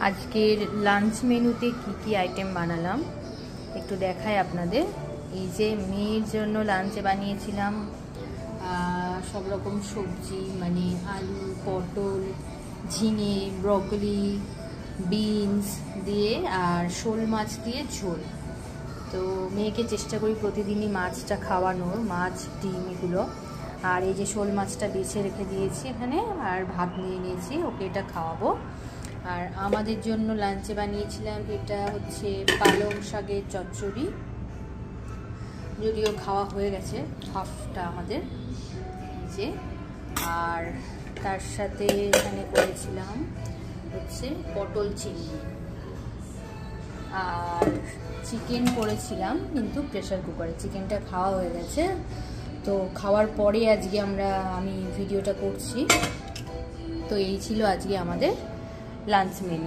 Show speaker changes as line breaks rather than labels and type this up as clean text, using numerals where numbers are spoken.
আজকের লাঞ্চ মেনুতে কি আইটেম বানালাম একটু দেখাই আপনাদের। এই যে মেয়ের জন্য লাঞ্চে বানিয়েছিলাম সব রকম সবজি, মানে আলু, পটল, ঝিঙে, ব্রকলি, বিনস দিয়ে আর শোল মাছ দিয়ে ঝোল। তো মেয়েকে চেষ্টা করি প্রতিদিনই মাছটা খাওয়ানোর, মাছ, ডিম এগুলো। আর এই যে শোল মাছটা বেছে রেখে দিয়েছি এখানে, আর ভাত নিয়ে নিয়েছি, ওকে এটা খাওয়াবো। আর আমাদের জন্য লাঞ্চে বানিয়েছিলাম এটা হচ্ছে পালং শাকের চচ্চড়ি, যদিও খাওয়া হয়ে গেছে হাফটা আমাদের। এই যে, আর তার সাথে এখানে করেছিলাম হচ্ছে পটল চিংড়ি, আর চিকেন করেছিলাম কিন্তু প্রেসার কুকারে। চিকেনটা খাওয়া হয়ে গেছে, তো খাওয়ার পরে আজকে আমি ভিডিওটা করছি। তো এই ছিল আজকে আমাদের লাঞ্চ মেনু।